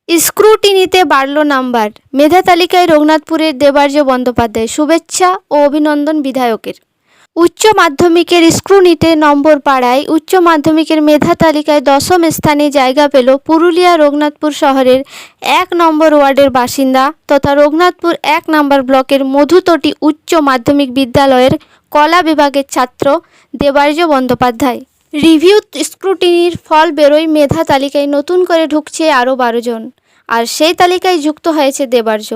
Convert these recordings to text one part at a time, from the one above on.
স্ক্রুটিনিতে বাড়ল নাম্বার, মেধা তালিকায় রঘুনাথপুরের দেবার্য বন্দ্যোপাধ্যায়, শুভেচ্ছা ও অভিনন্দন বিধায়কের। উচ্চ মাধ্যমিকের স্ক্রুটিনিতে নম্বর পাড়ায় উচ্চ মাধ্যমিকের মেধা তালিকায় 10ম স্থানে জায়গা পেল পুরুলিয়া রঘুনাথপুর শহরের 1 নম্বর ওয়ার্ডের বাসিন্দা তথা রঘুনাথপুর 1 নম্বর ব্লকের মধুতটি উচ্চ মাধ্যমিক বিদ্যালয়ের কলা বিভাগের ছাত্র দেবার্য বন্দ্যোপাধ্যায়। রিভিউ স্ক্রুটিনির ফল বেরোয়, মেধা তালিকায় নতুন করে ঢুকছে আরও 12 জন, আর সেই তালিকায় যুক্ত হয়েছে দেবার্য।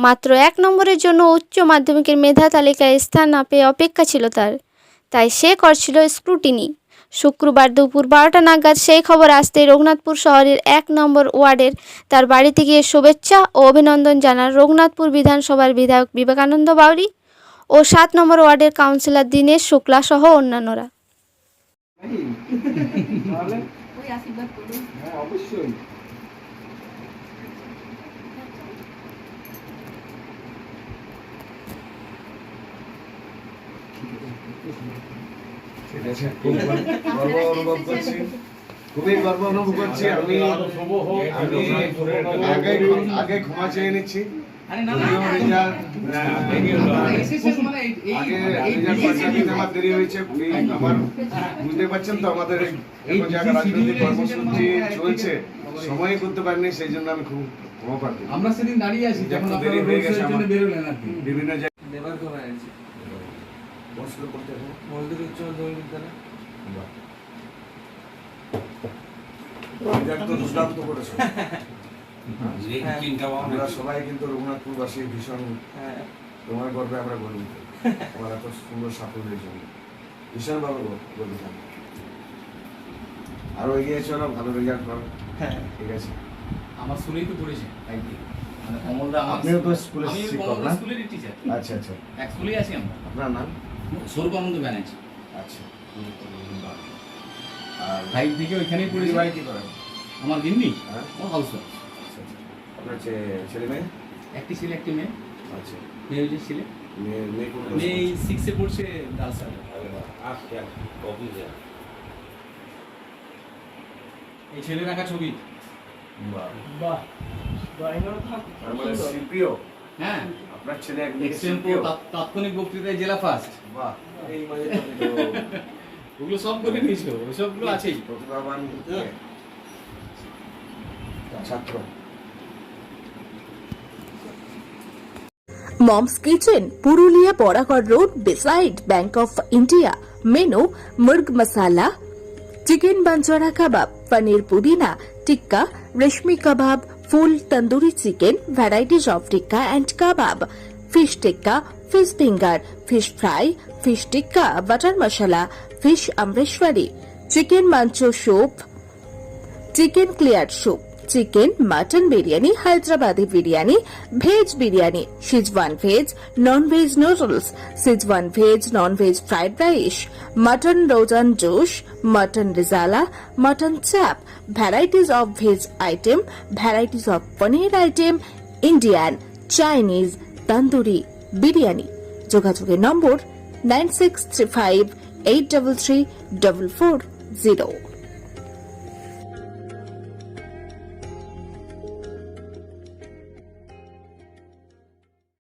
মাত্র 1 নম্বরের জন্য উচ্চ মাধ্যমিকের মেধা তালিকায় স্থান না পেয়ে অপেক্ষা ছিল তার, তাই সে করছিল স্ক্রুটিনি। শুক্রবার দুপুর 12টা নাগাদ সেই খবর আসতেই রঘুনাথপুর শহরের 1 নম্বর ওয়ার্ডের তার বাড়িতে গিয়ে শুভেচ্ছা ও অভিনন্দন জানান রঘুনাথপুর বিধানসভার বিধায়ক বিবেকানন্দ বাউরি ও 7 নম্বর ওয়ার্ডের কাউন্সিলর দীনেশ শুক্লা সহ অন্যান্যরা। খুবই গর্ব অনুভব করছি। আমি আগে ক্ষমা চেয়ে নিচ্ছি। দেরি হয়েছে, আমার বুঝতে পারছেন তো আমাদের রাজনৈতিক কর্মসূচি চলছে, সময় করতে পারিনি, সেই জন্য আমি খুব ক্ষমা প্রার্থী। আমরা সেদিন দাঁড়িয়ে আছি যখন দেরি হয়ে গেছে, বিভিন্ন জায়গায় আমরা সবাই কিন্তু রঘুনাথপুরবাসী ভীষণ তোমার গর্বে আমরা গর্বিত। আমার এত সুন্দর সাফল্যের জন্য ভীষণভাবে গর্বিত। আরো এগিয়ে চলো, ভালো রেজাল্ট করো। ঠিক আছে, আমার স্কুলেই তো পড়েছে। আপনিও তো স্কুলের শিক্ষক না? স্কুলেরই টিচার। আচ্ছা আচ্ছা, এক স্কুলেই আছি আমরা। আপনার নাম? স্বরূপানন্দ ব্যানার্জি। আচ্ছা, আর 5 থেকে ওইখানেই পড়েছি। ভাই কি করেন? আমার গিন্নি হ্যাঁ, ও হাউসওয়াইফ। আপনার ছেলে মেয়ে? একটি ছেলে একটি মেয়ে। আচ্ছা, মেয়ে যে ছেলে মেয়ে 6 এ পড়ছে গার্লস। এই ছেলে রাখা ছবি। বাহ, মানে সিপিও? হ্যাঁ, আপনার ছেলে তাৎক্ষণিক বক্তৃতায় জেলা ফার্স্ট। বাহ, এই মানে ওগুলো সব করে নিয়েছো, ওইসবগুলো আছেই। প্রতিভাবান ছাত্র। Mom's Kitchen, Purulia Boraghad Road, beside Bank of India. Menu: murg masala, chicken banjara kebab, paneer pudina, tikka, reshmi kebab, full tandoori chicken, varieties of tikka and kebab, fish tikka, fish finger, fish fry, fish tikka, butter masala, fish amreshwari, chicken mancho soup, chicken clear soup, chicken mutton biryani, Hyderabadi biryani, veg biryani, Szechuan veg, non-veg noodles, Szechuan veg, non-veg fried rice, mutton rogan josh, mutton rizala, mutton chap, varieties of veg item, varieties of paneer item, Indian, Chinese, tandoori, biryani. যোগাযোগের নম্বর 9635 833 440।